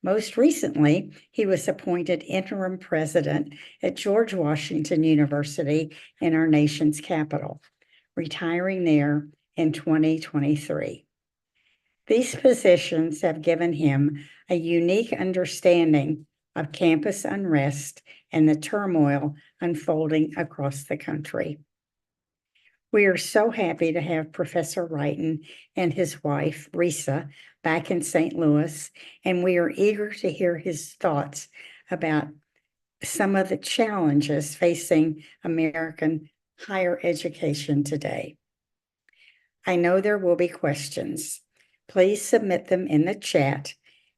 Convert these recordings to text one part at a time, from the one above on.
Most recently, he was appointed interim president at George Washington University in our nation's capital, retiring there in 2023. These positions have given him a unique understanding of campus unrest and the turmoil unfolding across the country. We are so happy to have Professor Wrighton and his wife, Risa, back in St. Louis, and we are eager to hear his thoughts about some of the challenges facing American higher education today. I know there will be questions. Please submit them in the chat,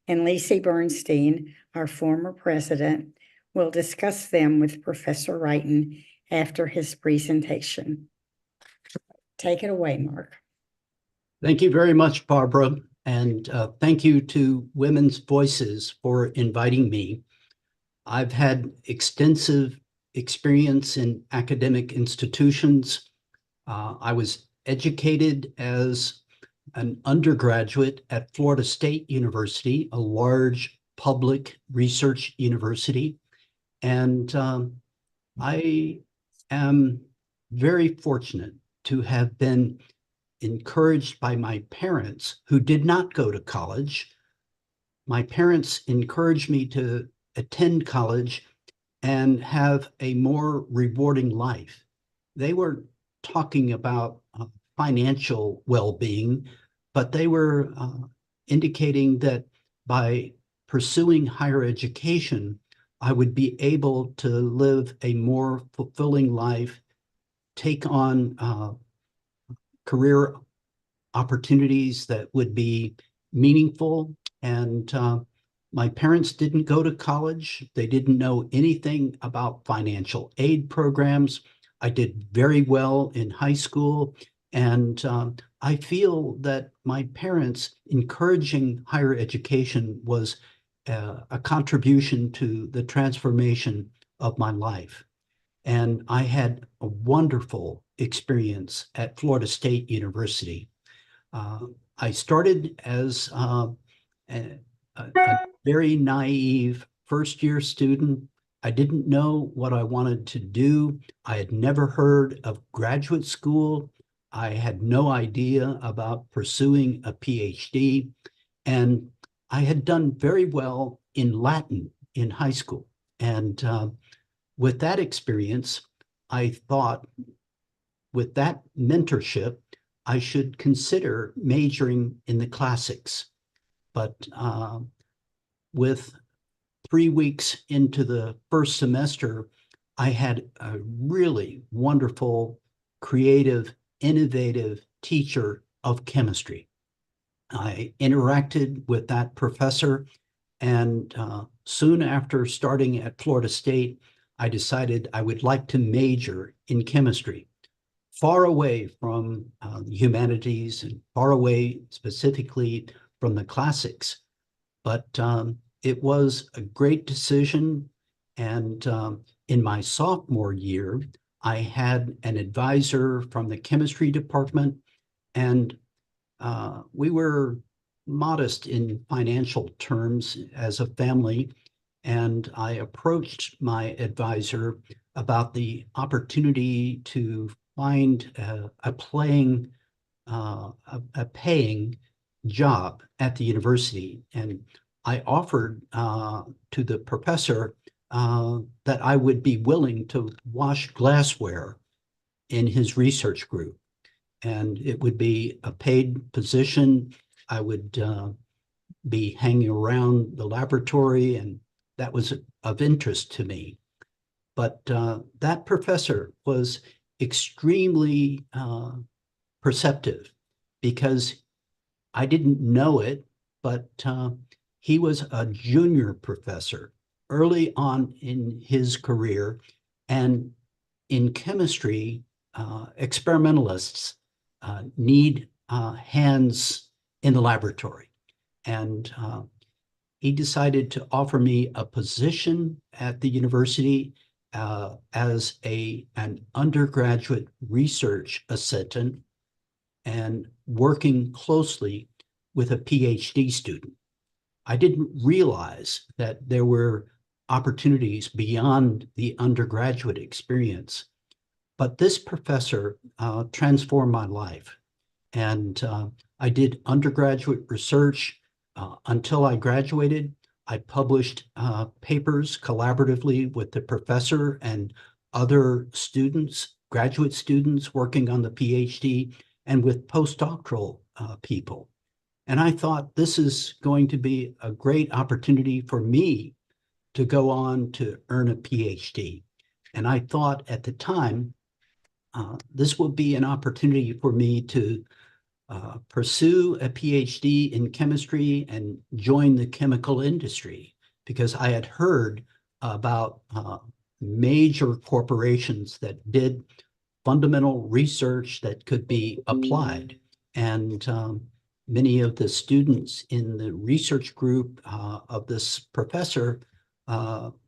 and Lacey Bernstein, our former president, will discuss them with Professor Wrighton after his presentation. Take it away, Mark. Thank you very much, Barbara, and thank you to Women's Voices for inviting me. I've had extensive experience in academic institutions. I was educated as an undergraduate at Florida State University, a large public research university, and I am very fortunate to have been encouraged by my parents who did not go to college. My parents encouraged me to attend college and have a more rewarding life. They were talking about financial well-being, but they were indicating that by pursuing higher education, I would be able to live a more fulfilling life, take on career opportunities that would be meaningful. And my parents didn't go to college. They didn't know anything about financial aid programs. I did very well in high school. And I feel that my parents encouraging higher education was a contribution to the transformation of my life. And I had a wonderful experience at Florida State University. I started as a very naive first-year student. I didn't know what I wanted to do. I had never heard of graduate school. I had no idea about pursuing a PhD. And I had done very well in Latin in high school. And with that experience, I thought with that mentorship, I should consider majoring in the classics. But with 3 weeks into the first semester, I had a really wonderful, creative, innovative teacher of chemistry. I interacted with that professor, and soon after starting at Florida State, I decided I would like to major in chemistry, far away from the humanities and far away specifically from the classics. But it was a great decision. And in my sophomore year, I had an advisor from the chemistry department, and we were modest in financial terms as a family. And I approached my advisor about the opportunity to find a paying job at the university. And I offered to the professor that I would be willing to wash glassware in his research group. And it would be a paid position. I would be hanging around the laboratory, and that was of interest to me. But that professor was extremely perceptive because I didn't know it, but he was a junior professor early on in his career. And in chemistry, experimentalists need hands in the laboratory. And he decided to offer me a position at the university as an undergraduate research assistant and working closely with a PhD student. I didn't realize that there were opportunities beyond the undergraduate experience. But this professor transformed my life. And I did undergraduate research until I graduated. I published papers collaboratively with the professor and other students, graduate students working on the PhD, and with postdoctoral people. And I thought this is going to be a great opportunity for me to go on to earn a PhD. And I thought at the time, this would be an opportunity for me to pursue a PhD in chemistry and join the chemical industry, because I had heard about major corporations that did fundamental research that could be applied. And many of the students in the research group of this professor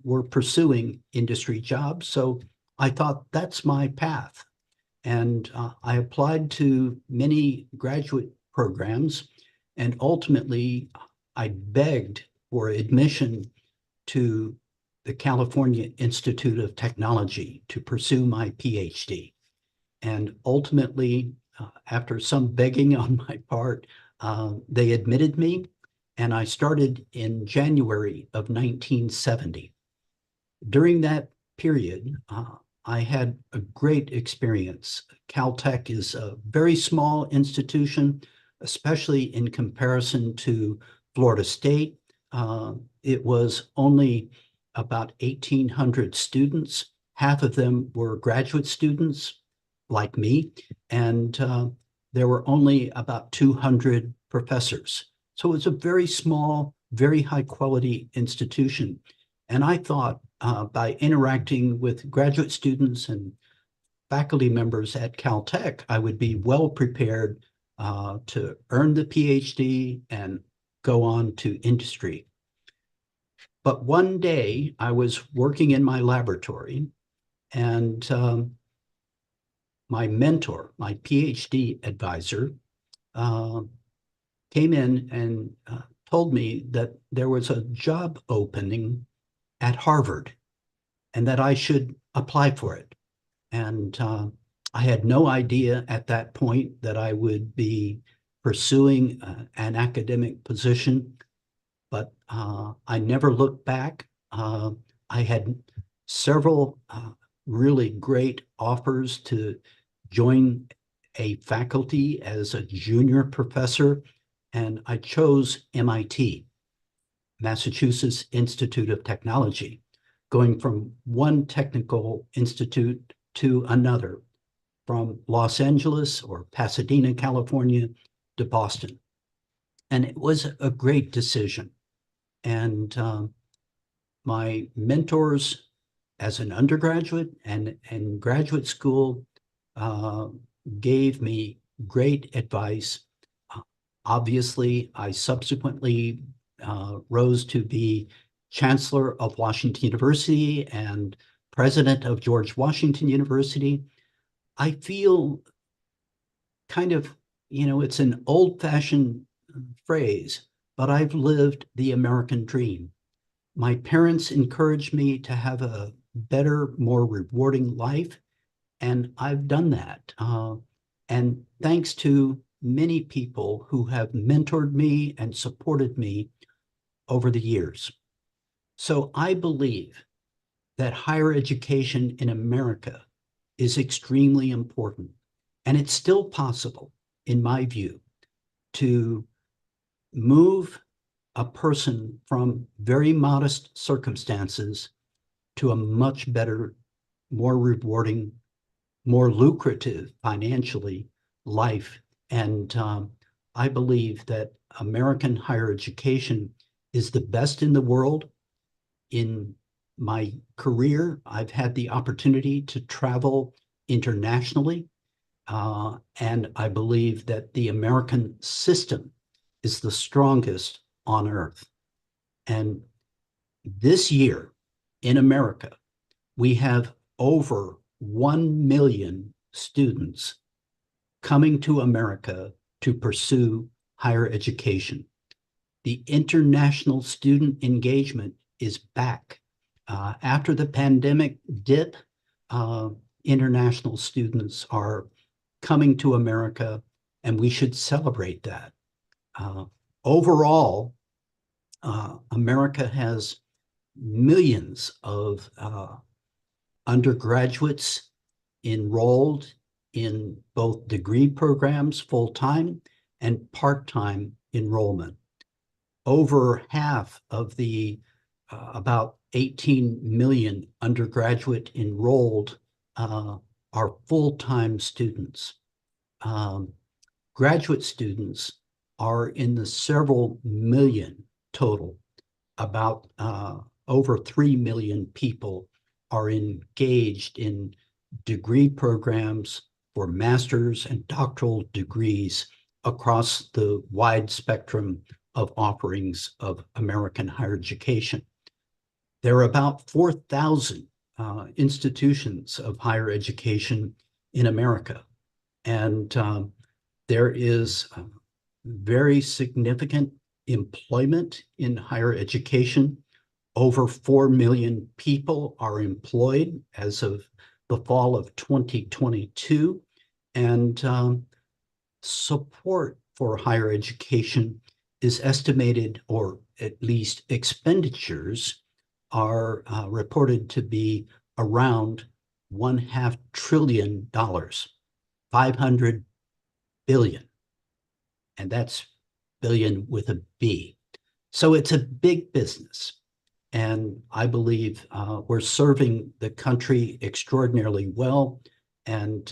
were pursuing industry jobs. So I thought that's my path. And I applied to many graduate programs, and ultimately I begged for admission to the California Institute of Technology to pursue my PhD. And ultimately, after some begging on my part, they admitted me, and I started in January of 1970. During that period, I had a great experience. Caltech is a very small institution, especially in comparison to Florida State. It was only about 1,800 students. Half of them were graduate students like me, and there were only about 200 professors. So it was a very small, very high quality institution. And I thought by interacting with graduate students and faculty members at Caltech, I would be well prepared to earn the PhD and go on to industry. But one day I was working in my laboratory, and my mentor, my PhD advisor, came in and told me that there was a job opening at Harvard and that I should apply for it. And I had no idea at that point that I would be pursuing an academic position, but I never looked back. I had several really great offers to join a faculty as a junior professor, and I chose MIT, Massachusetts Institute of Technology, going from one technical institute to another, from Los Angeles or Pasadena, California, to Boston. And it was a great decision. And my mentors as an undergraduate and graduate school gave me great advice. Obviously, I subsequently rose to be chancellor of Washington University and president of George Washington University. I feel kind of, it's an old-fashioned phrase, but I've lived the American dream. My parents encouraged me to have a better, more rewarding life, and I've done that. And thanks to many people who have mentored me and supported me over the years. So I believe that higher education in America is extremely important. And it's still possible, in my view, to move a person from very modest circumstances to a much better, more rewarding, more lucrative financially life. And I believe that American higher education is the best in the world. In my career, I've had the opportunity to travel internationally, and I believe that the American system is the strongest on earth. And this year in America, we have over 1 million students coming to America to pursue higher education. the international student engagement is back. After the pandemic dip, international students are coming to America, and we should celebrate that. Overall, America has millions of undergraduates enrolled in both degree programs, full-time and part-time enrollment. Over half of the about 18 million undergraduate enrolled are full-time students. Graduate students are in the several million total. About over 3 million people are engaged in degree programs for master's and doctoral degrees across the wide spectrum of offerings of American higher education. There are about 4,000 institutions of higher education in America, and there is very significant employment in higher education. Over 4 million people are employed as of the fall of 2022, and support for higher education is estimated, or at least expenditures are reported to be around $1.5 trillion, 500 billion, and that's billion with a B. So it's a big business. And I believe we're serving the country extraordinarily well. And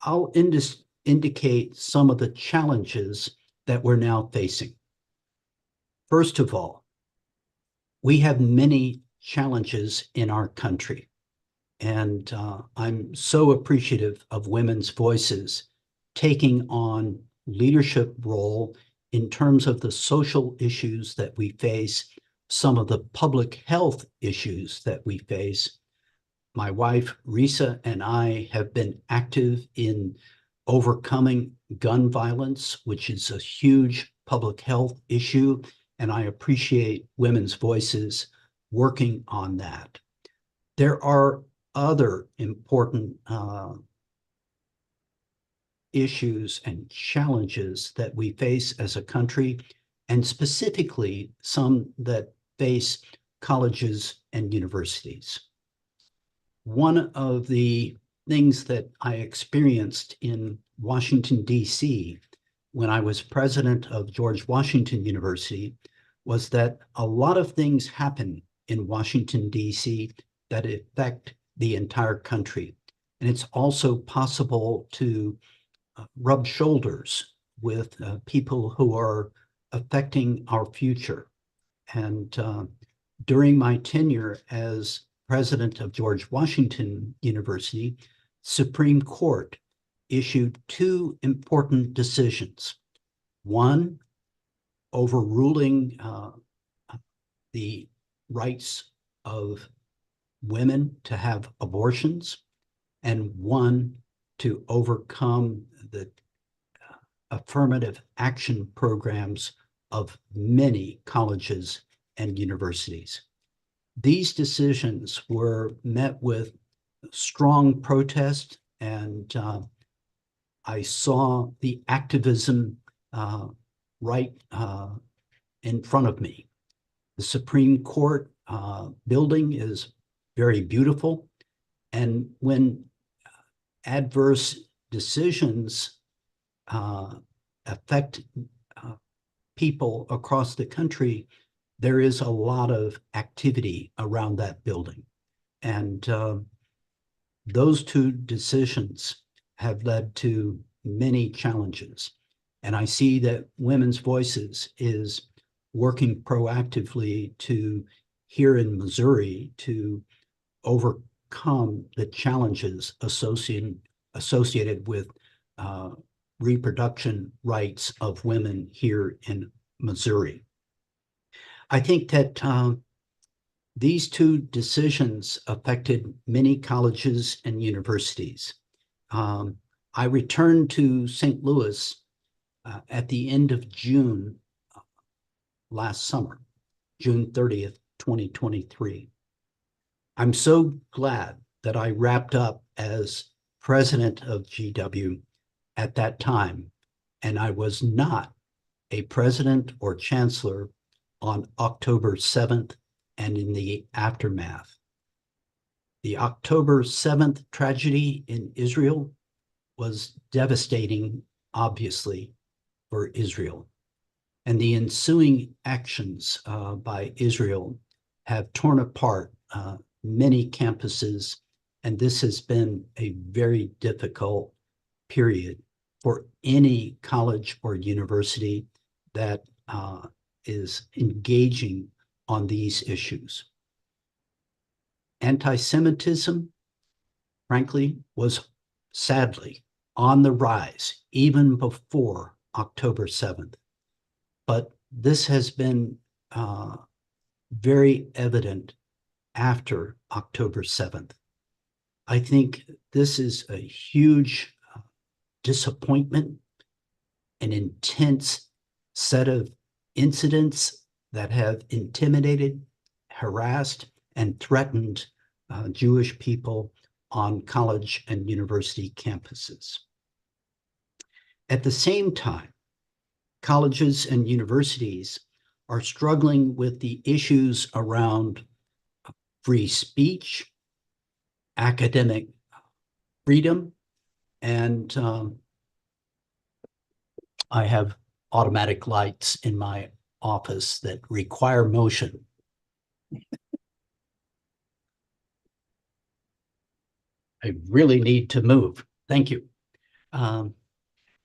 I'll indicate some of the challenges that we're now facing. First of all, we have many challenges in our country. And I'm so appreciative of women's voices taking on leadership role in terms of the social issues that we face, some of the public health issues that we face. My wife, Risa, and I have been active in overcoming gun violence, which is a huge public health issue, and I appreciate women's voices working on that. There are other important issues and challenges that we face as a country, and specifically some that face colleges and universities. One of the things that I experienced in Washington, D.C., when I was president of George Washington University, was that a lot of things happen in Washington, D.C. that affect the entire country. And it's also possible to rub shoulders with people who are affecting our future. And during my tenure as president of George Washington University, Supreme Court issued two important decisions. One, overruling the rights of women to have abortions, and one to overcome the affirmative action programs of many colleges and universities. These decisions were met with strong protest, and I saw the activism right in front of me. The Supreme Court building is very beautiful, and when adverse decisions affect people across the country, there is a lot of activity around that building. And those two decisions have led to many challenges. And I see that Women's Voices is working proactively to, here in Missouri, to overcome the challenges associated with reproduction rights of women here in Missouri. I think that these two decisions affected many colleges and universities. I returned to St. Louis at the end of June last summer, June 30th, 2023. I'm so glad that I wrapped up as president of GW at that time, and I was not a president or chancellor on October 7th and in the aftermath. The October 7th tragedy in Israel was devastating, obviously, for Israel. And the ensuing actions by Israel have torn apart many campuses, and this has been a very difficult period for any college or university that is engaging on these issues. Anti-Semitism, frankly, was sadly on the rise even before October 7th. But this has been very evident after October 7th. I think this is a huge disappointment, an intense set of incidents that have intimidated, harassed, and threatened Jewish people on college and university campuses. At the same time, colleges and universities are struggling with the issues around free speech, academic freedom, and I have automatic lights in my office that require motion. I really need to move. Thank you.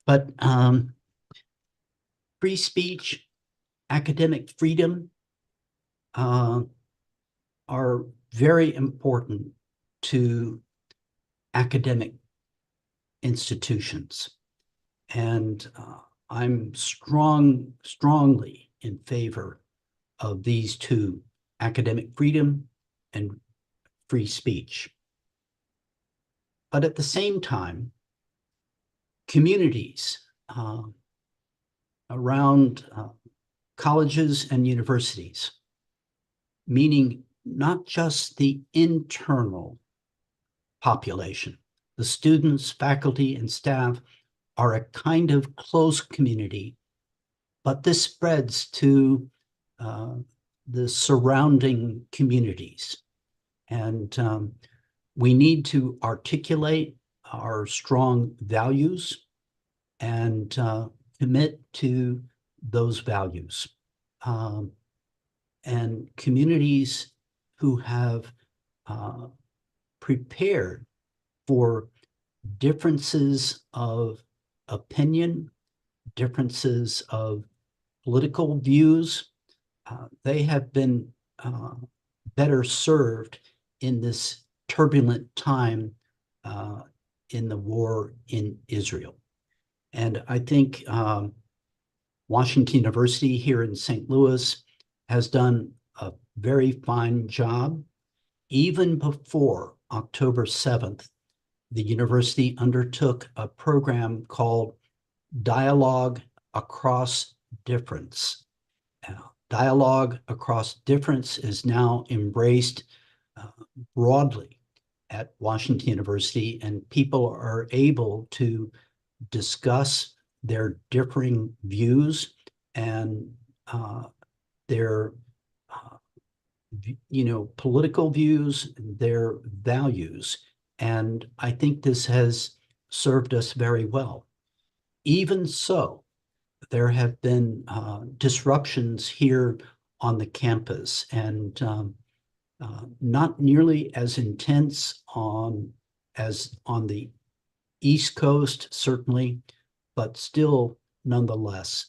But free speech, academic freedom are very important to academic institutions. And I'm strongly in favor of these two, academic freedom and free speech. But at the same time, communities around colleges and universities, meaning not just the internal population, the students, faculty, and staff are a kind of close community, but this spreads to the surrounding communities. And we need to articulate our strong values and commit to those values. And communities who have prepared for differences of opinion, differences of political views, they have been better served in this turbulent time in the war in Israel. And I think Washington University here in St. Louis has done a very fine job. Even before October 7th, the university undertook a program called Dialogue Across Difference. Dialogue Across Difference is now embraced broadly at Washington University, and people are able to discuss their differing views and their political views, their values. And I think this has served us very well. Even so, there have been disruptions here on the campus, and not nearly as intense as on the East Coast, certainly, but still nonetheless,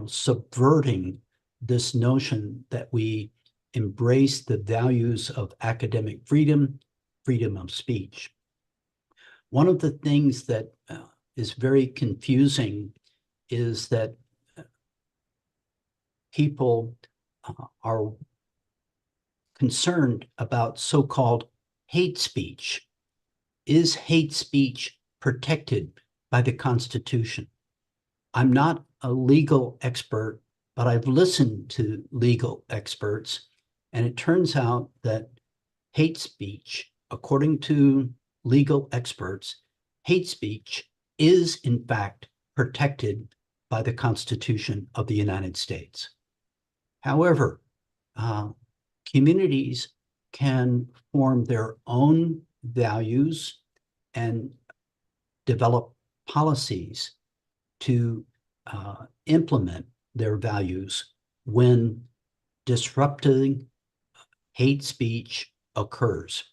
subverting this notion that we embrace the values of academic freedom, freedom of speech. One of the things that is very confusing is that people are concerned about so-called hate speech. Is hate speech protected by the Constitution? I'm not a legal expert, but I've listened to legal experts, and it turns out that hate speech, according to legal experts, hate speech is in fact protected by the Constitution of the United States. However, communities can form their own values and develop policies to implement their values when disrupting hate speech occurs.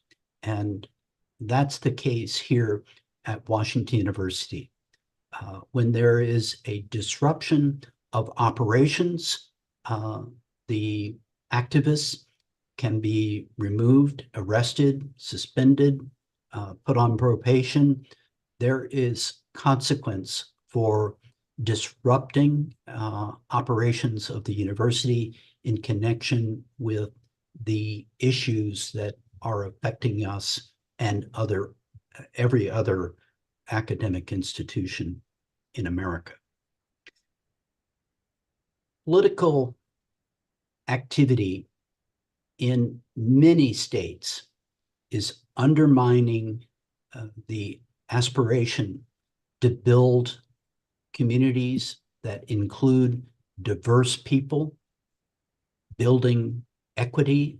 And that's the case here at Washington University. When there is a disruption of operations, the activists can be removed, arrested, suspended, put on probation. There is consequence for disrupting operations of the university in connection with the issues that are affecting us and every other academic institution in America. Political activity in many states is undermining the aspiration to build communities that include diverse people, building equity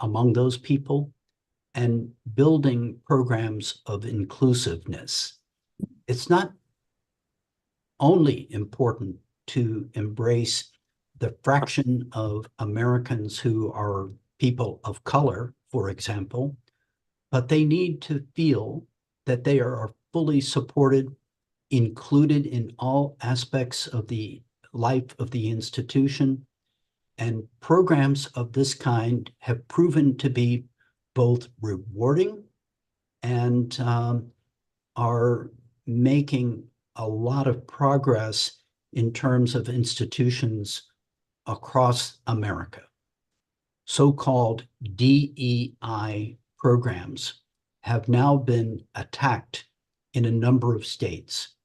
among those people, and building programs of inclusiveness. It's not only important to embrace the fraction of Americans who are people of color, for example, but they need to feel that they are fully supported, included in all aspects of the life of the institution. And programs of this kind have proven to be both rewarding and are making a lot of progress in terms of institutions across America. So-called DEI programs have now been attacked in a number of states.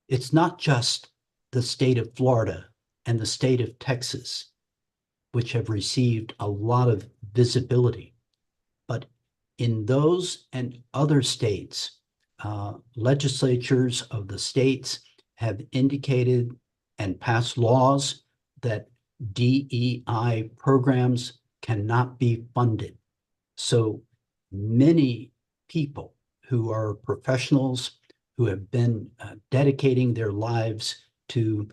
It's not just the state of Florida and the state of Texas, which have received a lot of visibility, but in those and other states, legislatures of the states have indicated and passed laws that DEI programs cannot be funded. So many people who are professionals who have been dedicating their lives to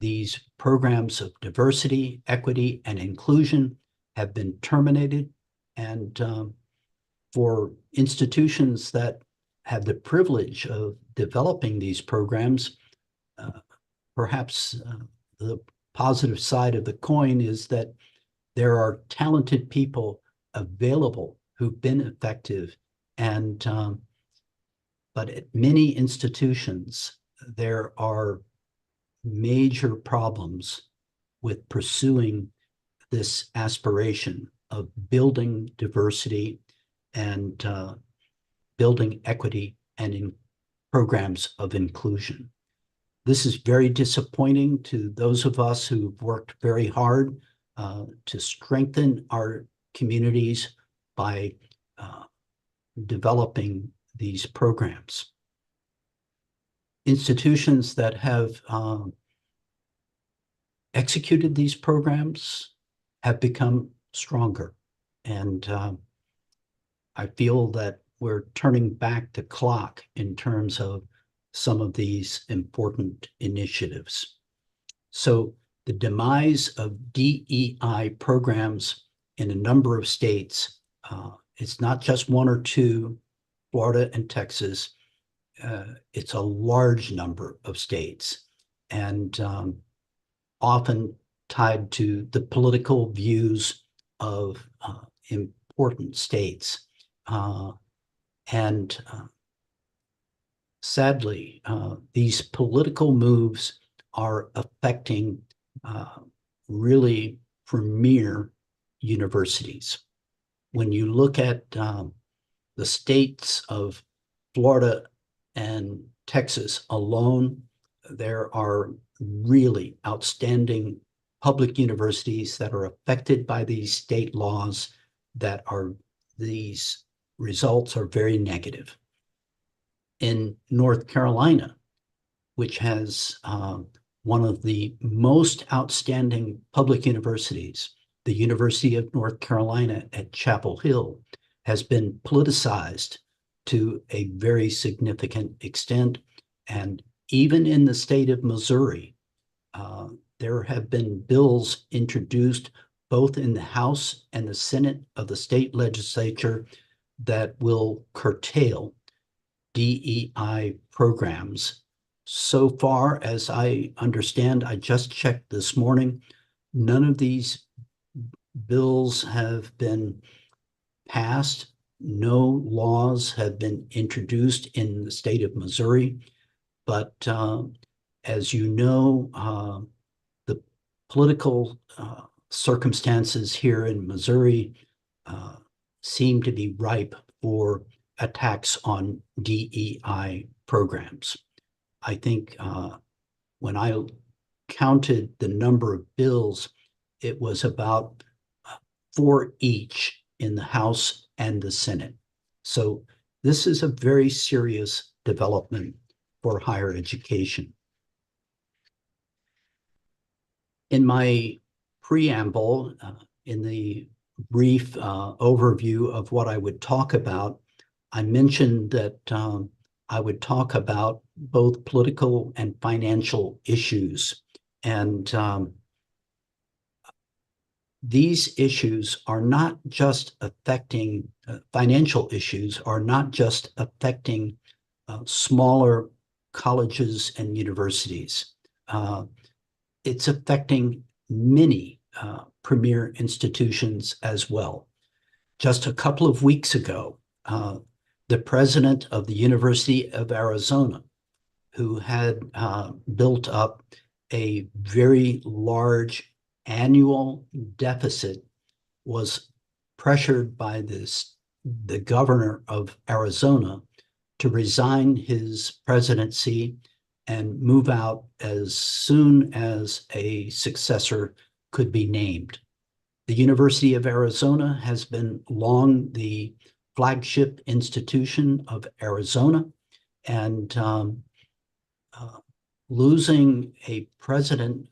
these programs of diversity, equity, and inclusion have been terminated. And for institutions that have the privilege of developing these programs, perhaps the positive side of the coin is that there are talented people available who've been effective. And but at many institutions, there are major problems with pursuing this aspiration of building diversity and building equity and in programs of inclusion. This is very disappointing to those of us who've worked very hard to strengthen our communities by developing these programs. Institutions that have executed these programs have become stronger. And I feel that we're turning back the clock in terms of some of these important initiatives. So the demise of DEI programs in a number of states, it's not just one or two, Florida and Texas, it's a large number of states, and often tied to the political views of important states. And sadly, these political moves are affecting really premier universities. When you look at the states of Florida and Texas alone, there are really outstanding public universities that are affected by these state laws these results are very negative. In North Carolina, which has one of the most outstanding public universities, the University of North Carolina at Chapel Hill, has been politicized to a very significant extent. And even in the state of Missouri, there have been bills introduced both in the House and the Senate of the state legislature that will curtail DEI programs. So far as I understand, I just checked this morning, none of these bills have been passed. No laws have been introduced in the state of Missouri. But as you know, the political circumstances here in Missouri seem to be ripe for attacks on DEI programs. I think when I counted the number of bills, it was about 4 each in the House and the Senate. So this is a very serious development for higher education. In my preamble, in the brief overview of what I would talk about, I mentioned that I would talk about both political and financial issues. And these issues are not just affecting, financial issues are not just affecting smaller colleges and universities. It's affecting many premier institutions as well. Just a couple of weeks ago, the president of the University of Arizona, who had built up a very large annual deficit, was pressured by the governor of Arizona to resign his presidency and move out as soon as a successor could be named. The University of Arizona has been long the flagship institution of Arizona, and losing a president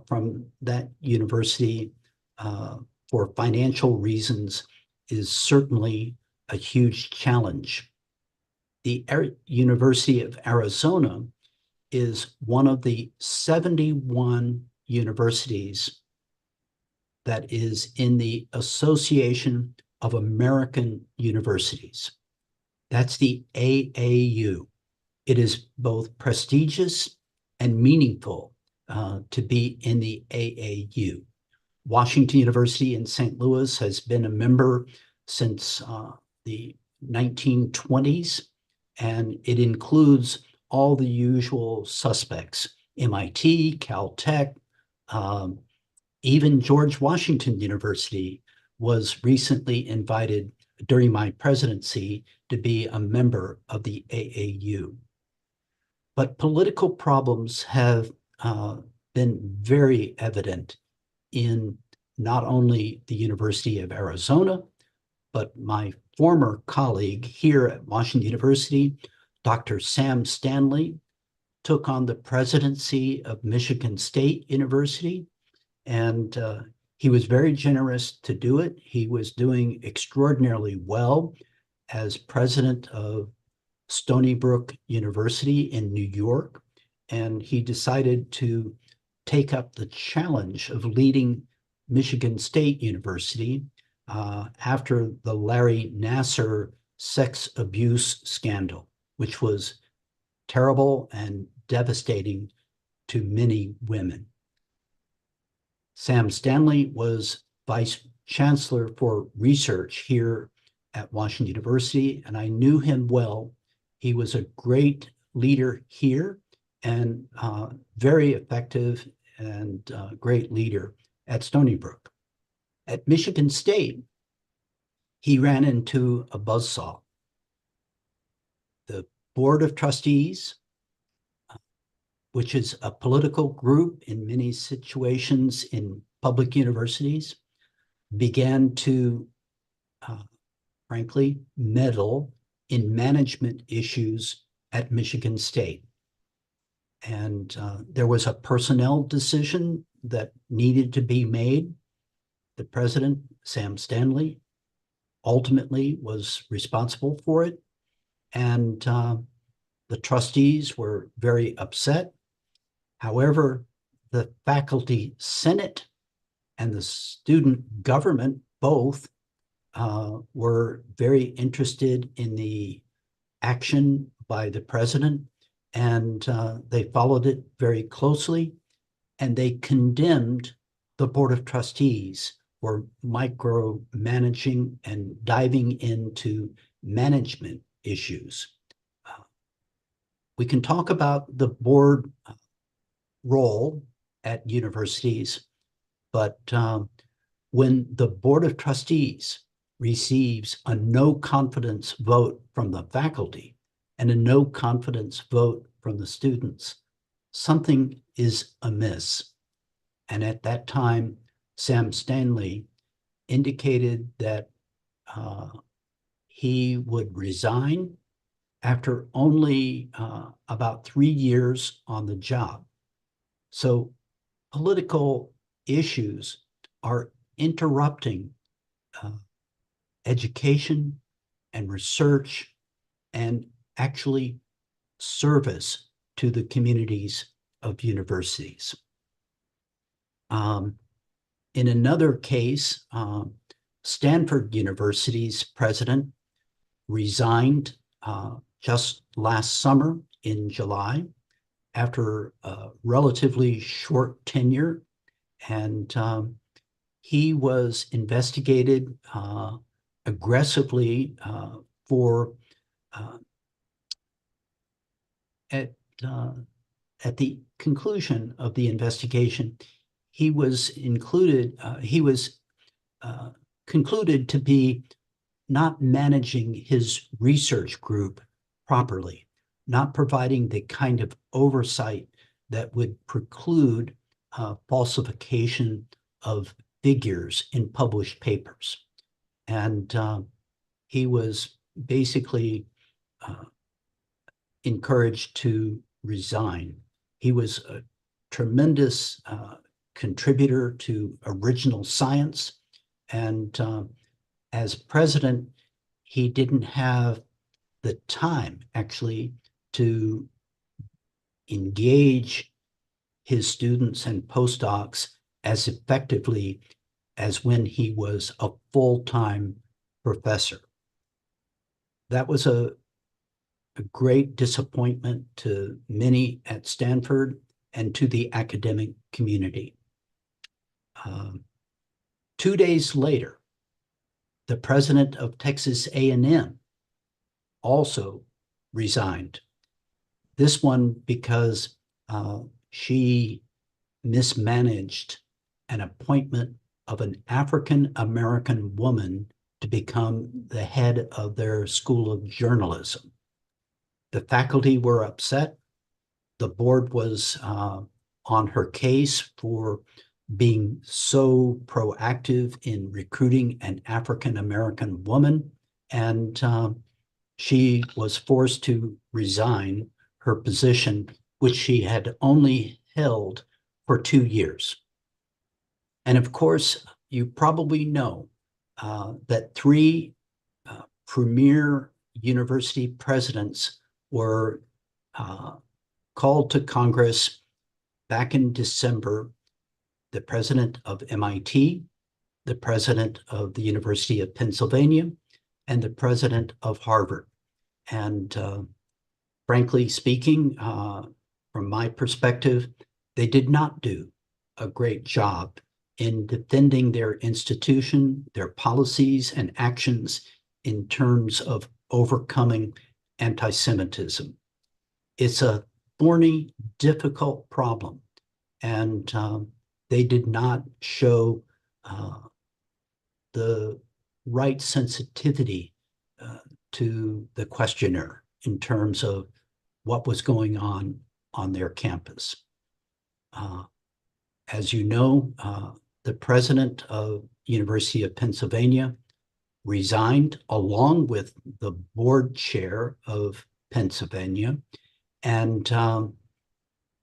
from that university for financial reasons is certainly a huge challenge. The University of Arizona is one of the 71 universities that is in the Association of American Universities. That's the AAU. It is both prestigious and meaningful to be in the AAU. Washington University in St. Louis has been a member since the 1920s, and it includes all the usual suspects: MIT, Caltech, even George Washington University was recently invited during my presidency to be a member of the AAU. But political problems have been very evident in not only the University of Arizona, but my former colleague here at Washington University, Dr. Sam Stanley, took on the presidency of Michigan State University, and he was very generous to do it. He was doing extraordinarily well as president of Stony Brook University in New York, and he decided to take up the challenge of leading Michigan State University after the Larry Nassar sex abuse scandal, which was terrible and devastating to many women. Sam Stanley was vice chancellor for research here at Washington University, and I knew him well. He was a great leader here and very effective and great leader at Stony Brook. At Michigan State, he ran into a buzzsaw. The Board of Trustees which is a political group in many situations in public universities, began to, frankly, meddle in management issues at Michigan State. And there was a personnel decision that needed to be made. The president, Sam Stanley, ultimately was responsible for it. And the trustees were very upset. However, the faculty senate and the student government both were very interested in the action by the president, and they followed it very closely, and they condemned the Board of Trustees for micromanaging and diving into management issues. We can talk about the board role at universities, but when the Board of Trustees receives a no confidence vote from the faculty and a no confidence vote from the students, something is amiss. And at that time, Sam Stanley indicated that he would resign after only about 3 years on the job. So political issues are interrupting education and research and actually service to the communities of universities. In another case, Stanford University's president resigned just last summer in July after a relatively short tenure, and he was investigated aggressively for at the conclusion of the investigation, he was concluded to be not managing his research group properly, not providing the kind of oversight that would preclude falsification of figures in published papers. And he was basically encouraged to resign. He was a tremendous contributor to original science. And as president, he didn't have the time actually to engage his students and postdocs as effectively as when he was a full-time professor. That was a great disappointment to many at Stanford and to the academic community. 2 days later, the president of Texas A&M also resigned. This one because she mismanaged an appointment of an African-American woman to become the head of their School of Journalism. The faculty were upset. The board was on her case for being so proactive in recruiting an African-American woman, and she was forced to resign her position, which she had only held for 2 years. And of course, you probably know that 3 premier university presidents were called to Congress back in December. The president of MIT, the president of the University of Pennsylvania, and the president of Harvard. And frankly speaking, from my perspective, they did not do a great job in defending their institution, their policies and actions in terms of overcoming anti-Semitism. It's a thorny, difficult problem, and they did not show the right sensitivity to the questioner in terms of what was going on on their campus. As you know, the president of University of Pennsylvania resigned along with the board chair of Pennsylvania. And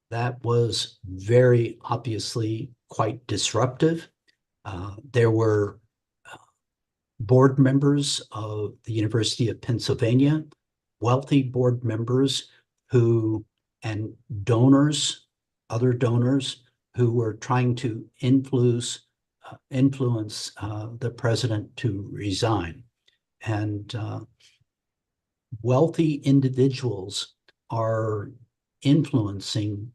that was very obviously quite disruptive. There were board members of the University of Pennsylvania, wealthy board members and donors, other donors who were trying to influence the president to resign. And wealthy individuals are influencing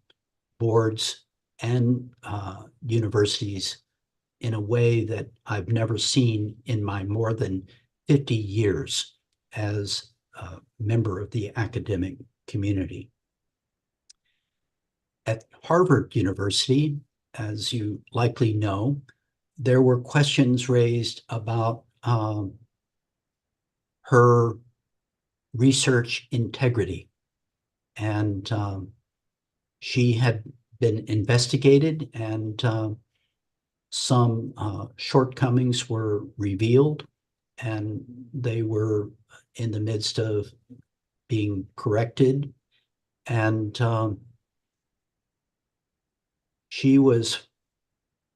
boards and universities in a way that I've never seen in my more than 50 years as a member of the academic community. At Harvard University, as you likely know, there were questions raised about her research integrity. And she had been investigated, and some shortcomings were revealed, and they were in the midst of being corrected. And she was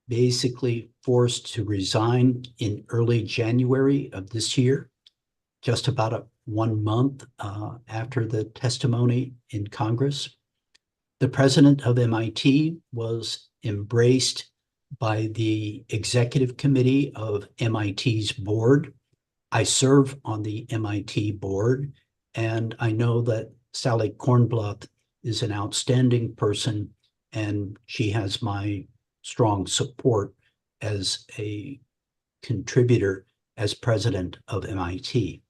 basically forced to resign in early January of this year, just about 1 month after the testimony in Congress. The president of MIT was embraced by the executive committee of MIT's board. I serve on the MIT board, and I know that Sally Kornbluth is an outstanding person, and she has my strong support as a contributor as president of MIT.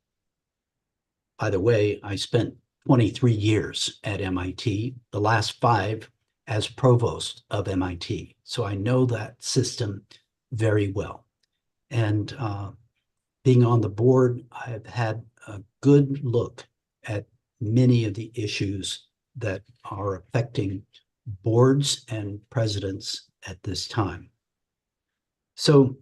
By the way, I spent 23 years at MIT, the last 5 as provost of MIT. So I know that system very well. And being on the board, I've had a good look at many of the issues that are affecting boards and presidents at this time. So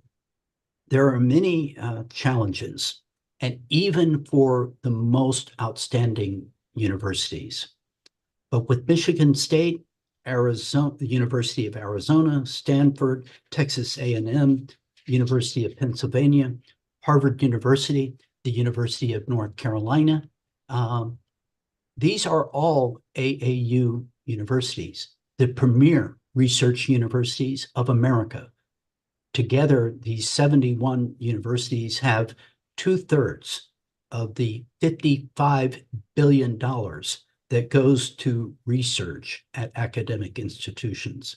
there are many challenges, and even for the most outstanding universities. But with Michigan State, Arizona, the University of Arizona, Stanford, Texas A&M, University of Pennsylvania, Harvard University, the University of North Carolina, these are all AAU universities, the premier research universities of America. Together, these 71 universities have 2/3 of the $55 billion that goes to research at academic institutions.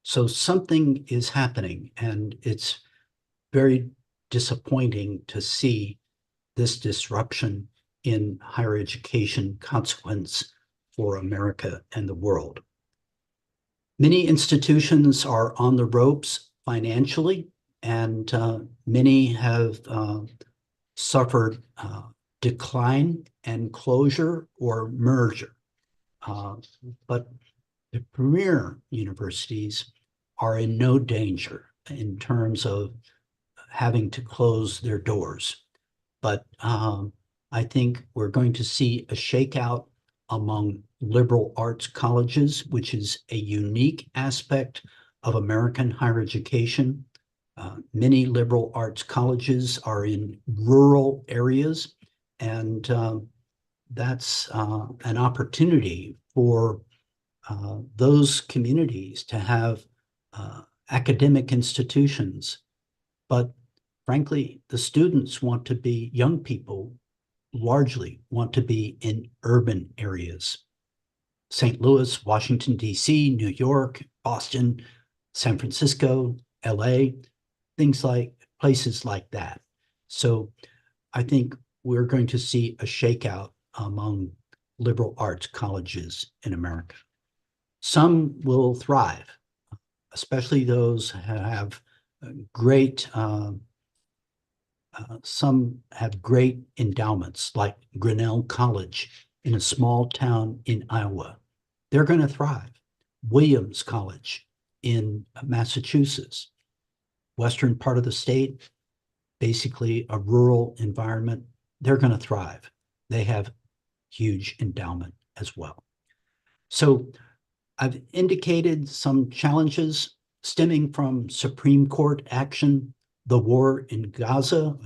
So something is happening, and it's very disappointing to see this disruption in higher education consequence for America and the world. Many institutions are on the ropes financially, and many have suffered decline and closure or merger. But the premier universities are in no danger in terms of having to close their doors. But I think we're going to see a shakeout among liberal arts colleges, which is a unique aspect of American higher education. Many liberal arts colleges are in rural areas, and that's an opportunity for those communities to have academic institutions. But frankly, the students want to be, young people largely want to be in urban areas. St. Louis, Washington, D.C., New York, Boston, San Francisco, LA, places like that. So I think we're going to see a shakeout among liberal arts colleges in America. Some will thrive, especially those who have great, some have great endowments, like Grinnell College in a small town in Iowa. they're going to thrive. Williams College in Massachusetts, western part of the state, basically a rural environment, they're going to thrive. They have huge endowment as well. So I've indicated some challenges stemming from Supreme Court action, the war in Gaza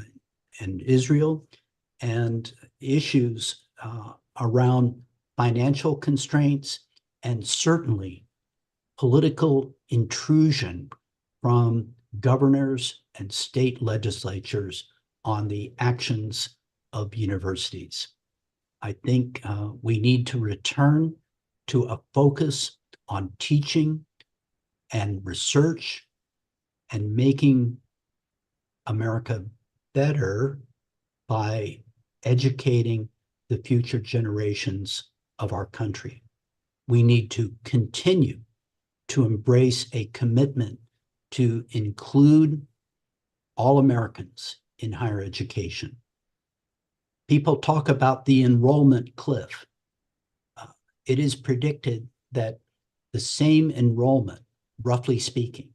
and Israel, and issues around financial constraints, and certainly political intrusion from governors and state legislatures on the actions of universities. I think we need to return to a focus on teaching and research and making America better by educating the future generations of our country. We need to continue to embrace a commitment to include all Americans in higher education. People talk about the enrollment cliff. It is predicted that the same enrollment, roughly speaking,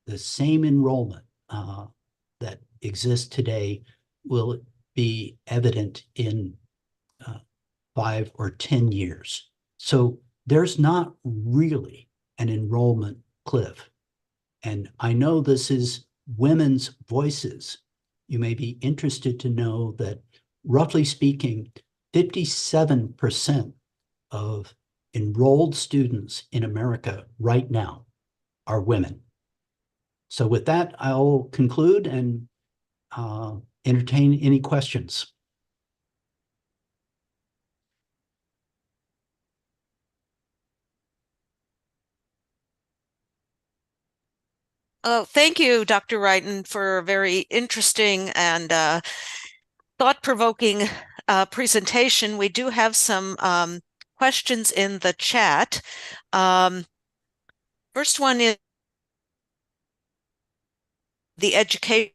the same enrollment that exists today will be evident in 5 or 10 years. So there's not really an enrollment cliff. And I know this is women's voices. You may be interested to know that, roughly speaking, 57% of enrolled students in America right now are women. So with that, I'll conclude and entertain any questions. Oh, thank you, Dr. Wrighton, for a very interesting and thought-provoking presentation. We do have some questions in the chat. First one is the education,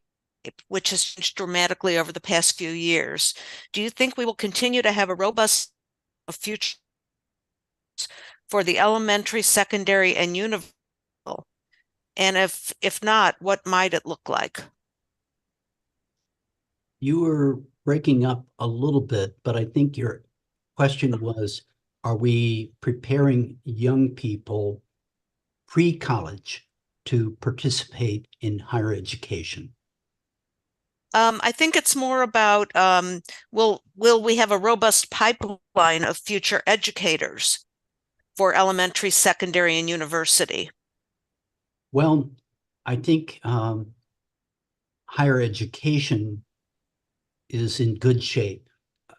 which has changed dramatically over the past few years. Do you think we will continue to have a robust future for the elementary, secondary, and university? And if not, what might it look like? You were breaking up a little bit, but I think your question was, are we preparing young people pre-college to participate in higher education? I think it's more about will we have a robust pipeline of future educators for elementary, secondary, and university? Well, I think higher education is in good shape.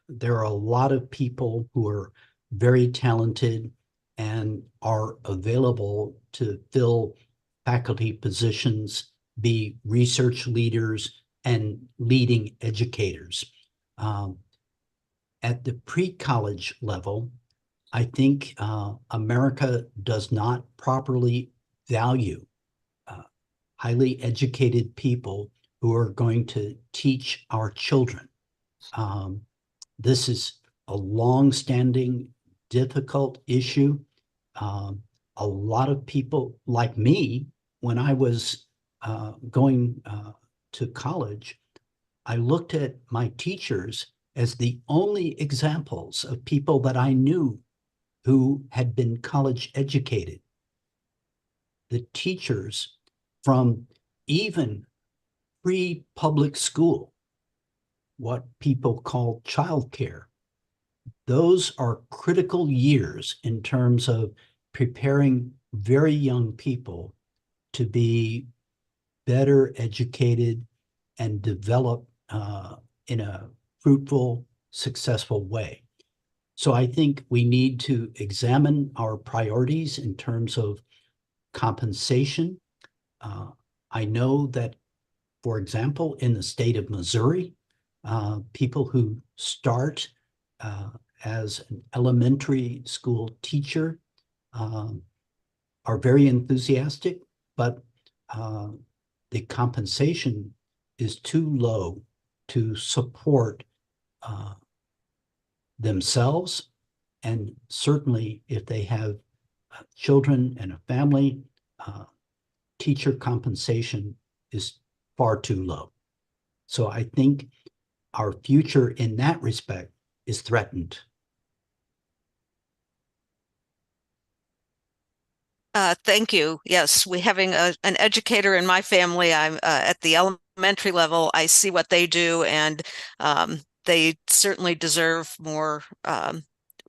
There are a lot of people who are very talented and are available to fill faculty positions, be research leaders, and leading educators. At the pre-college level, I think America does not properly value highly educated people who are going to teach our children. This is a long-standing, difficult issue. A lot of people like me, when I was going to college, I looked at my teachers as the only examples of people that I knew who had been college educated. The teachers from even pre-public school, what people call childcare, those are critical years in terms of preparing very young people to be better educated and develop in a fruitful, successful way. So I think we need to examine our priorities in terms of compensation. I know that, for example, in the state of Missouri, people who start as an elementary school teacher are very enthusiastic, but the compensation is too low to support themselves, and certainly if they have children and a family, teacher compensation is far too low. So I think our future in that respect is threatened. Thank you. Yes, we having an educator in my family. I'm at the elementary level. I see what they do, and they certainly deserve more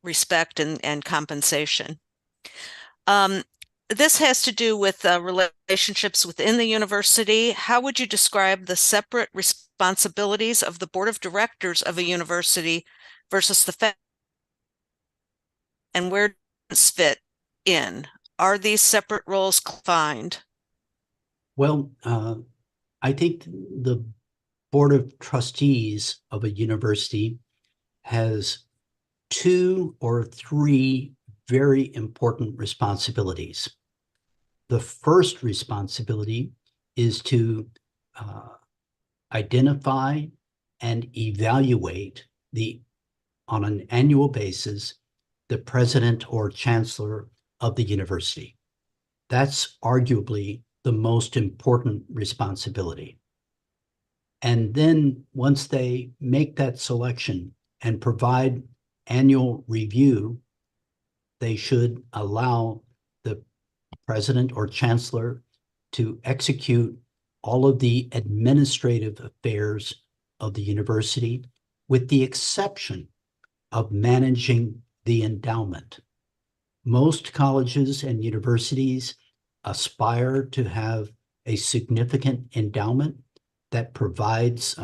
respect and compensation. This has to do with relationships within the university. How would you describe the separate responsibilities of the board of directors of a university versus the faculty, and where does it fit in? Are these separate roles defined? Well, I think the board of trustees of a university has 2 or 3 very important responsibilities. The first responsibility is to identify and evaluate on an annual basis, the president or chancellor of the university. That's arguably the most important responsibility. And then once they make that selection and provide annual review, they should allow the president or chancellor to execute all of the administrative affairs of the university, with the exception of managing the endowment. Most colleges and universities aspire to have a significant endowment that provides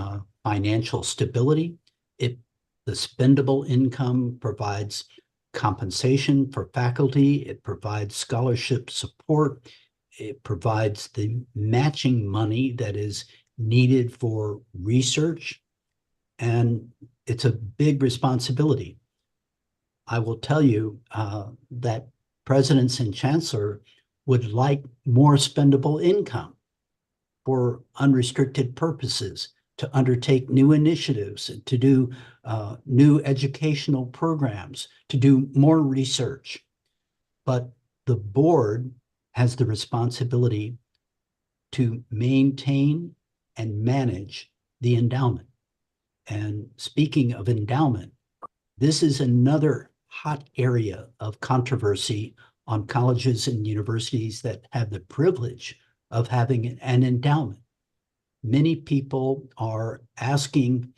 financial stability. The spendable income provides compensation for faculty. It provides scholarship support. It provides the matching money that is needed for research. And it's a big responsibility. I will tell you that presidents and chancellor would like more spendable income for unrestricted purposes, to undertake new initiatives, to do new educational programs, to do more research. But the board has the responsibility to maintain and manage the endowment. And speaking of endowment, this is another hot area of controversy on colleges and universities that have the privilege of having an endowment. Many people are asking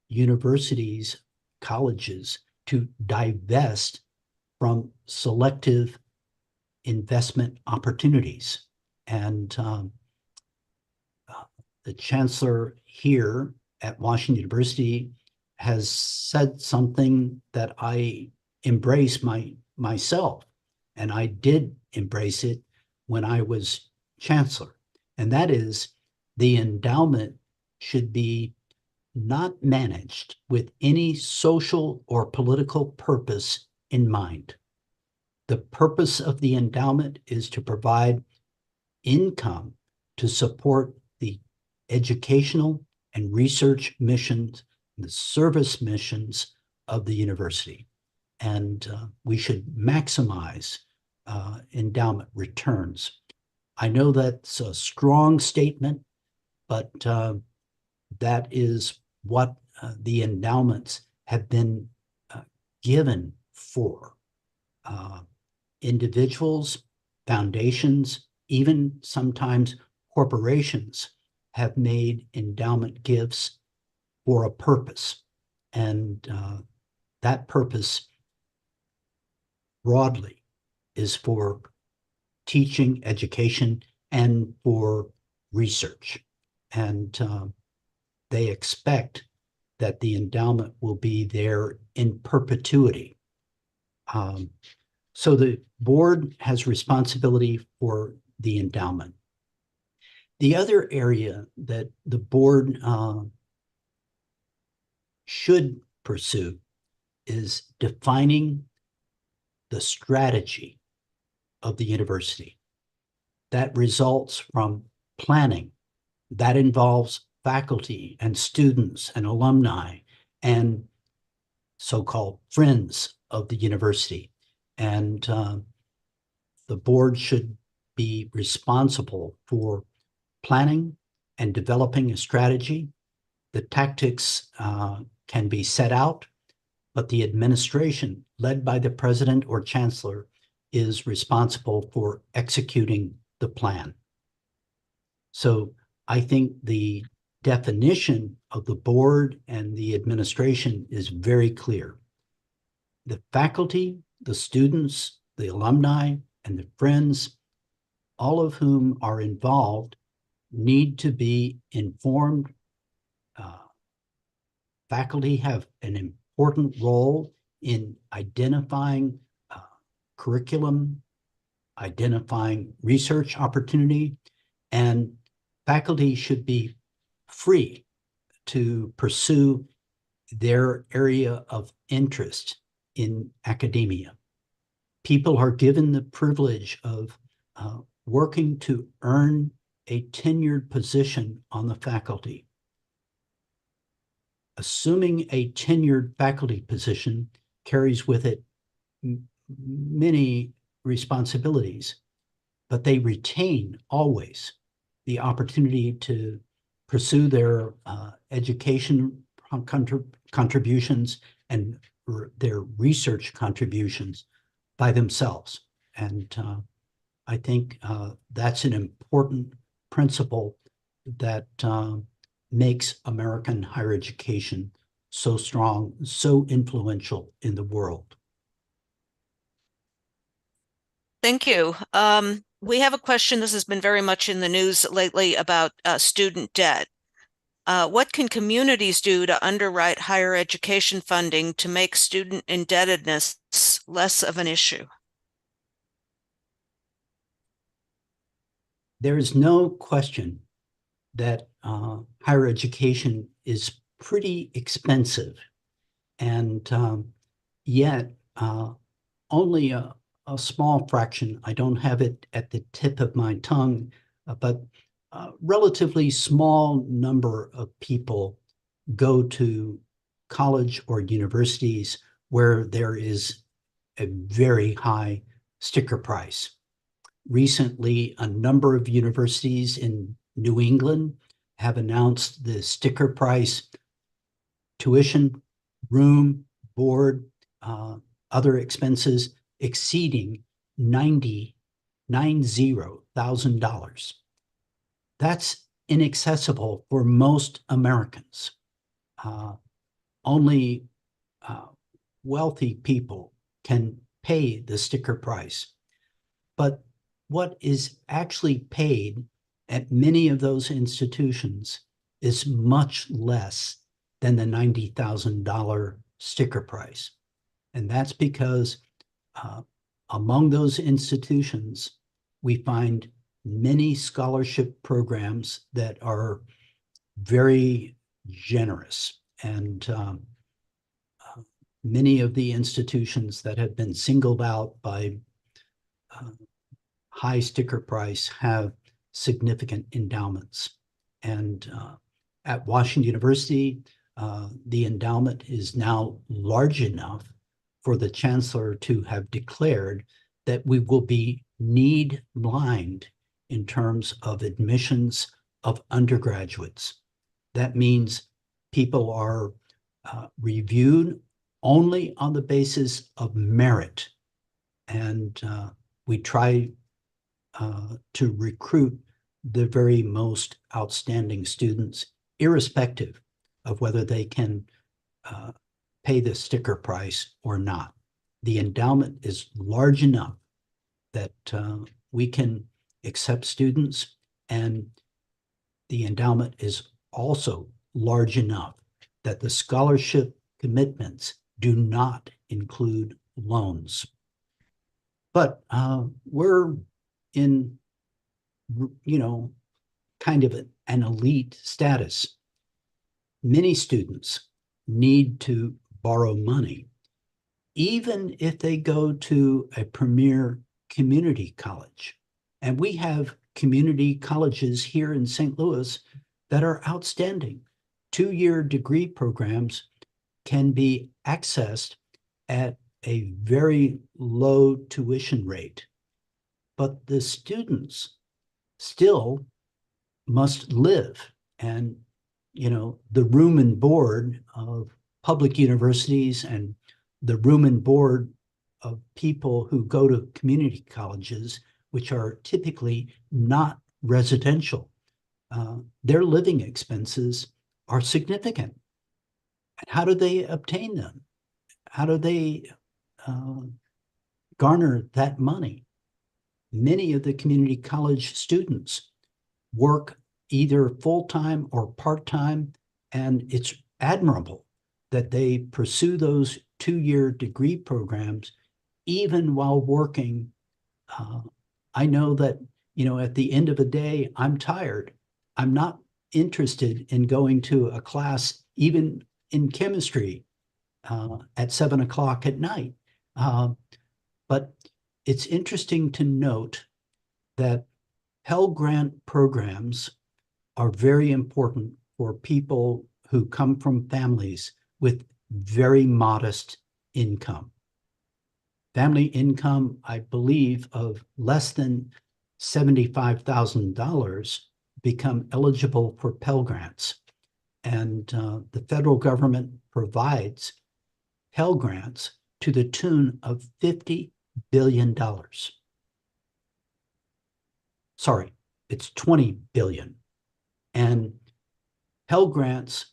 universities, colleges to divest from selective investment opportunities. And the chancellor here at Washington University has said something that I embrace myself, and I did embrace it when I was chancellor, and that is the endowment should be not managed with any social or political purpose in mind. The purpose of the endowment is to provide income to support the educational and research missions, the service missions of the university. And we should maximize endowment returns. I know that's a strong statement, but that is what the endowments have been given for. Individuals, foundations, even sometimes corporations have made endowment gifts for a purpose. And that purpose broadly is for teaching, education, and for research. And they expect that the endowment will be there in perpetuity. So the board has responsibility for the endowment. The other area that the board should pursue is defining the strategy of the university. That results from planning. That involves faculty and students and alumni and so-called friends of the university. And the board should be responsible for planning and developing a strategy. The tactics can be set out, but the administration, led by the president or chancellor, is responsible for executing the plan. So I think the definition of the board and the administration is very clear. The faculty, the students, the alumni, and the friends, all of whom are involved, need to be informed. Faculty have an important role in identifying curriculum, identifying research opportunity, and faculty should be free to pursue their area of interest in academia. People are given the privilege of working to earn a tenured position on the faculty. Assuming a tenured faculty position carries with it many responsibilities, but they retain always the opportunity to pursue their education contributions and their research contributions by themselves. And I think that's an important principle that makes American higher education so strong, so influential in the world. Thank you. We have a question. This has been very much in the news lately about student debt. What can communities do to underwrite higher education funding to make student indebtedness less of an issue? There is no question that higher education is pretty expensive, and yet only a small fraction, I don't have it at the tip of my tongue, but a relatively small number of people go to college or universities where there is a very high sticker price. Recently, a number of universities in New England have announced the sticker price, tuition, room, board, other expenses exceeding $90,000. That's inaccessible for most Americans. Only wealthy people can pay the sticker price. But what is actually paid at many of those institutions is much less than the $90,000 sticker price. And that's because among those institutions, we find many scholarship programs that are very generous. And many of the institutions that have been singled out by high sticker price have significant endowments. And at Washington University, the endowment is now large enough for the chancellor to have declared that we will be need blind in terms of admissions of undergraduates. That means people are reviewed only on the basis of merit. And we try to recruit the very most outstanding students, irrespective of whether they can pay the sticker price or not. The endowment is large enough that we can accept students, and the endowment is also large enough that the scholarship commitments do not include loans. But we're in, kind of an elite status. Many students need to borrow money, even if they go to a premier community college. And we have community colleges here in St. Louis that are outstanding. 2-year degree programs can be accessed at a very low tuition rate. but the students still must live. And, the room and board of public universities and the room and board of people who go to community colleges, which are typically not residential, their living expenses are significant. And how do they obtain them? How do they garner that money? Many of the community college students work either full-time or part-time, and it's admirable that they pursue those 2-year degree programs even while working. I know that, at the end of the day, I'm tired. I'm not interested in going to a class, even in chemistry, at 7 o'clock at night. But it's interesting to note that Pell Grant programs are very important for people who come from families with very modest income. Family income, I believe, of less than $75,000 become eligible for Pell Grants. And the federal government provides Pell Grants to the tune of $50 billion. Sorry, it's $20 billion. And Pell Grants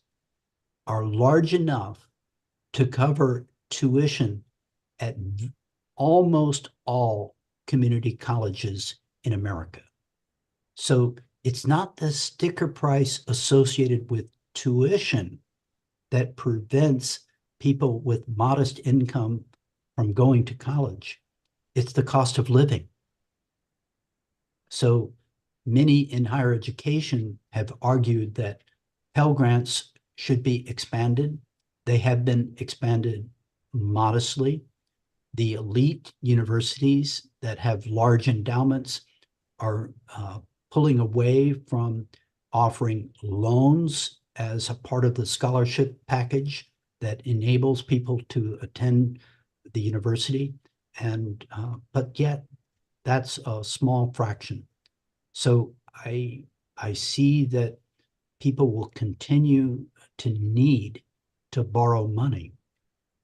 are large enough to cover tuition at almost all community colleges in America. So it's not the sticker price associated with tuition that prevents people with modest income from going to college. It's the cost of living. So many in higher education have argued that Pell Grants should be expanded. They have been expanded modestly. The elite universities that have large endowments are pulling away from offering loans as a part of the scholarship package that enables people to attend the university. And but yet that's a small fraction. So I see that people will continue to need to borrow money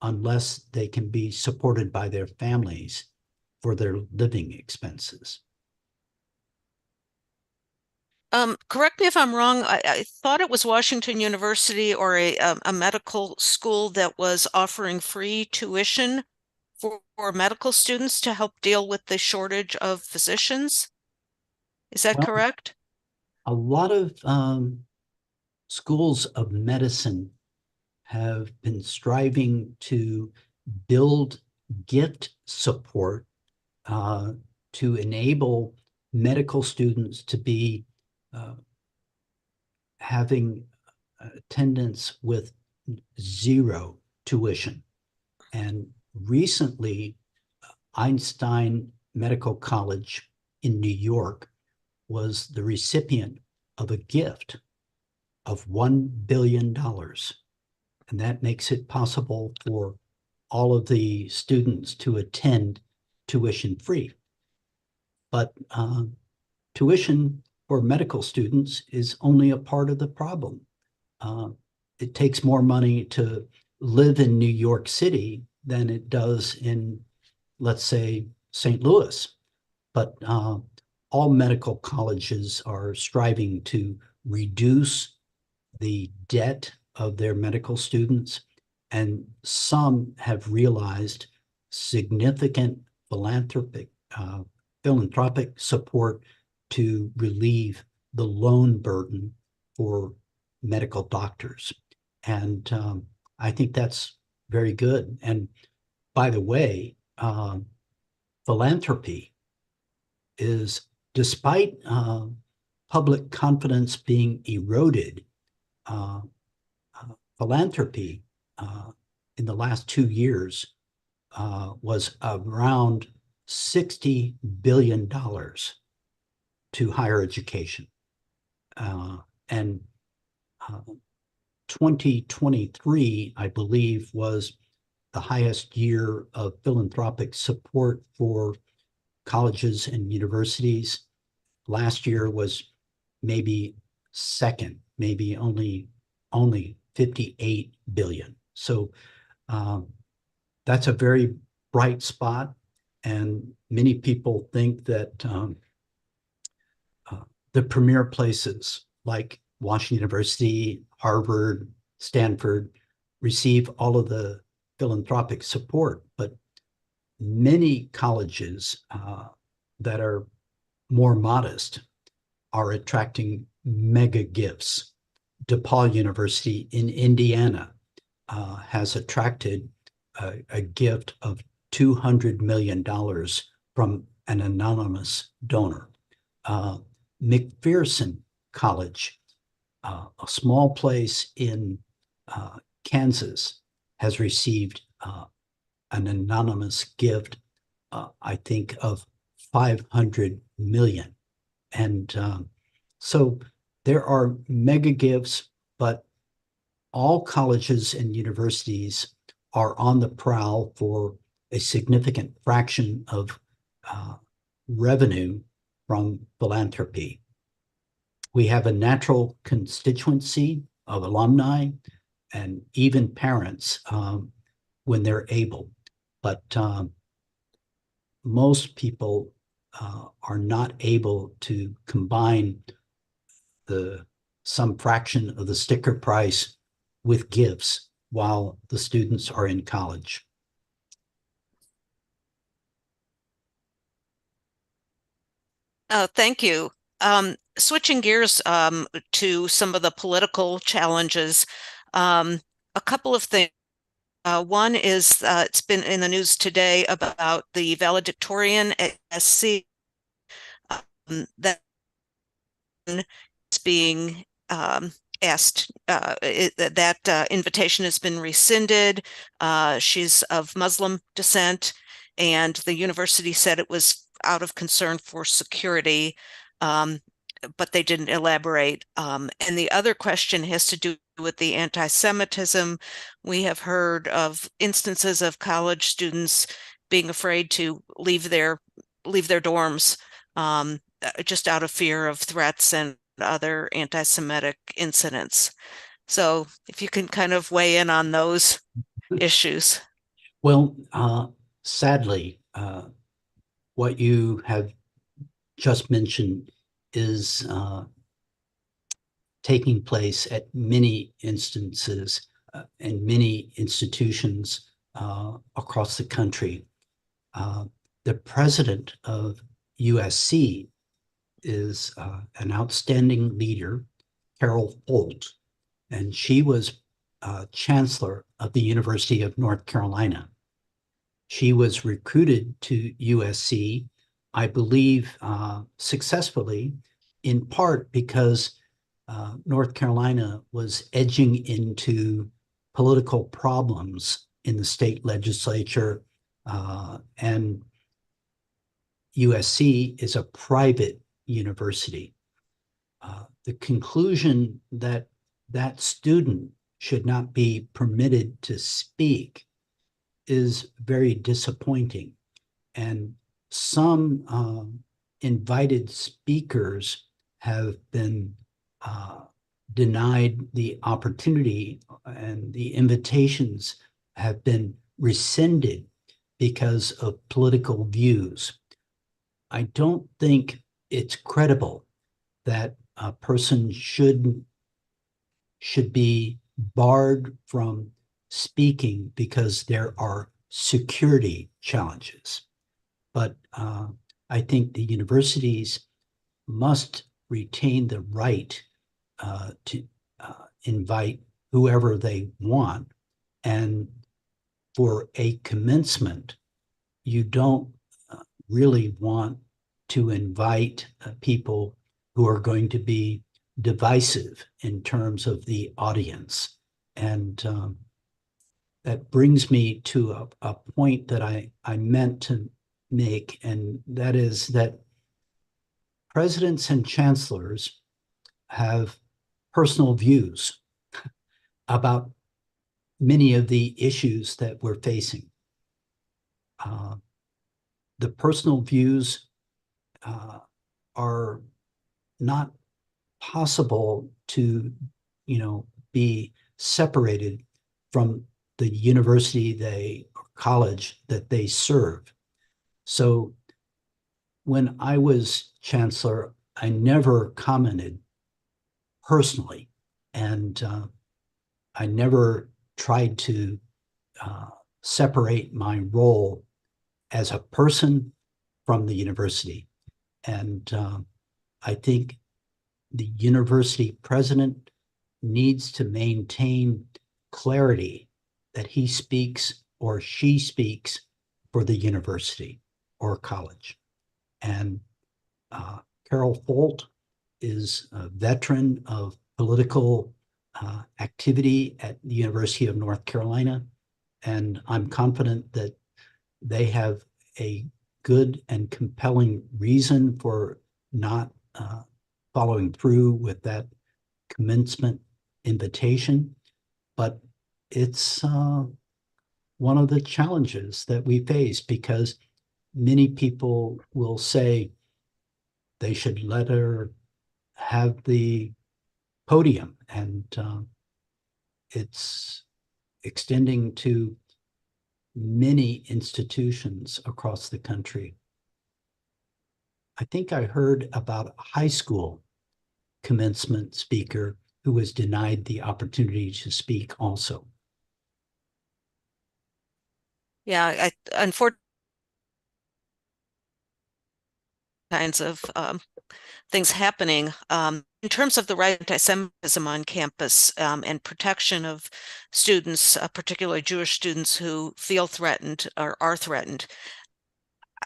unless they can be supported by their families for their living expenses. Correct me if I'm wrong. I thought it was Washington University or a medical school that was offering free tuition for medical students to help deal with the shortage of physicians. Is that Well, correct? a lot of schools of medicine have been striving to build gift support to enable medical students to be having attendance with zero tuition. And recently, Einstein Medical College in New York was the recipient of a gift of $1 billion. And that makes it possible for all of the students to attend tuition free. But tuition for medical students is only a part of the problem. It takes more money to live in New York City than it does in, let's say, St. Louis. But all medical colleges are striving to reduce the debt of their medical students, and some have realized significant philanthropic support to relieve the loan burden for medical doctors. And I think that's very good. And by the way, philanthropy is, despite public confidence being eroded, philanthropy in the last 2 years was around $60 billion to higher education. And 2023, I believe, was the highest year of philanthropic support for colleges and universities. Last year was maybe second, maybe only 58 billion. So that's a very bright spot. And many people think that the premier places like Washington University, Harvard, Stanford receive all of the philanthropic support, but many colleges that are more modest are attracting mega gifts. DePaul University in Indiana has attracted a gift of $200 million from an anonymous donor. McPherson College, a small place in Kansas, has received an anonymous gift, I think, of 500 million. And so there are mega gifts, but all colleges and universities are on the prowl for a significant fraction of revenue from philanthropy. We have a natural constituency of alumni and even parents when they're able, but most people are not able to combine some fraction of the sticker price with gifts while the students are in college. Thank you. Switching gears to some of the political challenges, a couple of things. One is it's been in the news today about the valedictorian at SC that is being asked. That invitation has been rescinded. She's of Muslim descent, and the university said it was out of concern for security, but they didn't elaborate. And the other question has to do with the anti-Semitism. We have heard of instances of college students being afraid to leave their dorms just out of fear of threats and other anti-Semitic incidents. So if you can kind of weigh in on those issues. Well, sadly, what you have just mentioned is taking place at many instances and many institutions across the country. The president of USC is an outstanding leader, Carol Holt, and she was chancellor of the University of North Carolina. She was recruited to USC, I believe, successfully, in part because North Carolina was edging into political problems in the state legislature, and USC is a private university. The conclusion that that student should not be permitted to speak is very disappointing. And some invited speakers have been denied the opportunity, and the invitations have been rescinded because of political views. I don't think it's credible that a person should be barred from speaking because there are security challenges. But I think the universities must retain the right to invite whoever they want. And for a commencement, you don't really want to invite people who are going to be divisive in terms of the audience. And that brings me to a point that I meant to make, and that is that presidents and chancellors have personal views about many of the issues that we're facing. the personal views are not possible to, be separated from the university or college that they serve. So when I was chancellor, I never commented personally, and I never tried to separate my role as a person from the university. And I think the university president needs to maintain clarity that he speaks or she speaks for the university or college. And Carol Folt is a veteran of political activity at the University of North Carolina. And I'm confident that they have a good and compelling reason for not following through with that commencement invitation. But it's one of the challenges that we face, because many people will say they should let her have the podium, and it's extending to many institutions across the country. I think I heard about a high school commencement speaker who was denied the opportunity to speak also. Yeah, unfortunately, kinds of things happening. In terms of the right anti-Semitism on campus and protection of students, particularly Jewish students who feel threatened or are threatened,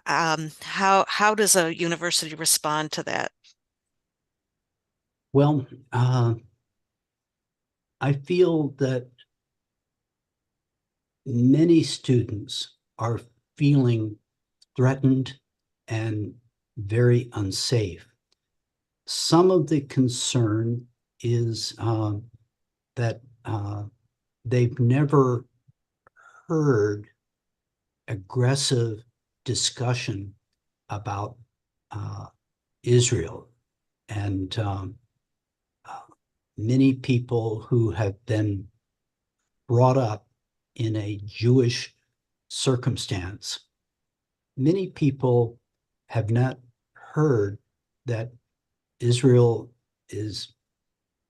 how does a university respond to that? Well, I feel that many students are feeling threatened and very unsafe. Some of the concern is that they've never heard aggressive discussion about Israel. And many people who have been brought up in a Jewish circumstance, many people have not heard that Israel is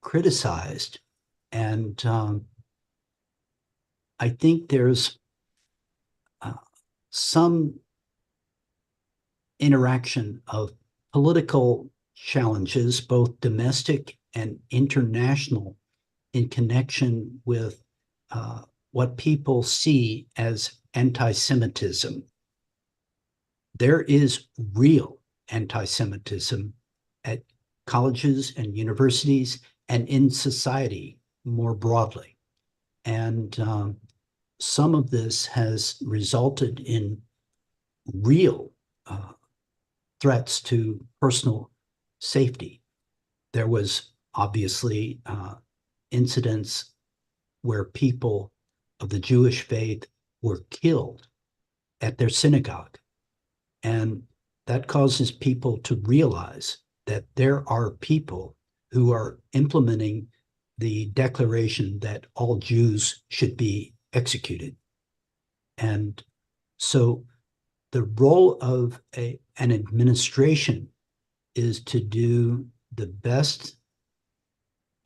criticized. And I think there's some interaction of political challenges, both domestic and international, in connection with what people see as anti-Semitism. There is real anti-Semitism at colleges and universities and in society more broadly. And some of this has resulted in real threats to personal safety. There was obviously incidents where people of the Jewish faith were killed at their synagogue. And that causes people to realize that there are people who are implementing the declaration that all Jews should be executed. And so the role of an administration is to do the best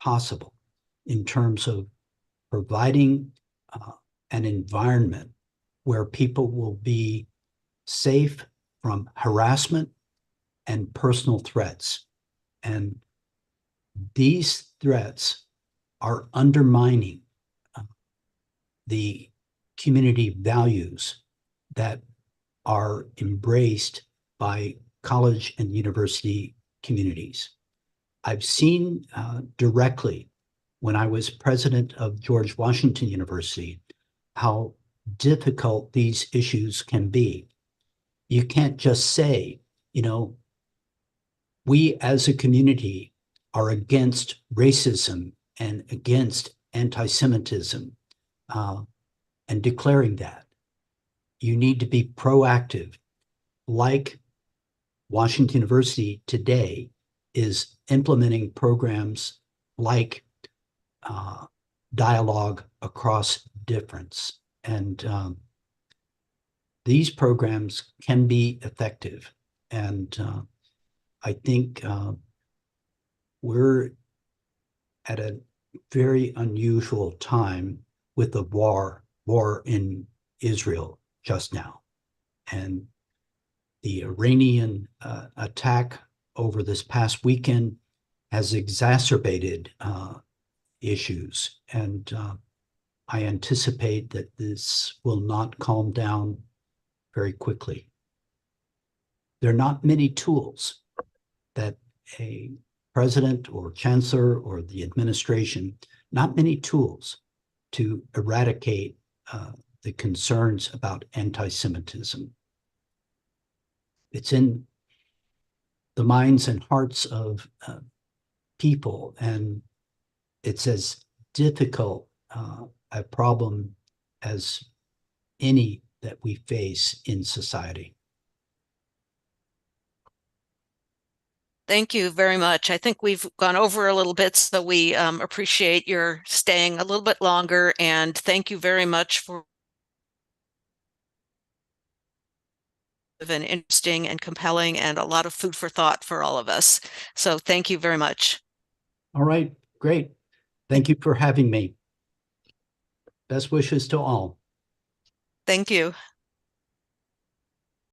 possible in terms of providing an environment where people will be safe from harassment and personal threats. And these threats are undermining the community values that are embraced by college and university communities. I've seen directly, when I was president of George Washington University, how difficult these issues can be. You can't just say, we as a community are against racism and against anti-Semitism, and declaring that. You need to be proactive, like Washington University today is implementing programs like dialogue across difference. And these programs can be effective. And I think we're at a very unusual time with the war in Israel just now. And the Iranian attack over this past weekend has exacerbated issues. And I anticipate that this will not calm down very quickly. There are not many tools that a president or chancellor or the administration, not many tools to eradicate the concerns about anti-Semitism. It's in the minds and hearts of people, and it's as difficult a problem as any that we face in society. Thank you very much. I think we've gone over a little bit, so we appreciate your staying a little bit longer, and thank you very much for an interesting and compelling and a lot of food for thought for all of us. So thank you very much. All right, great. Thank you for having me. Best wishes to all. Thank you.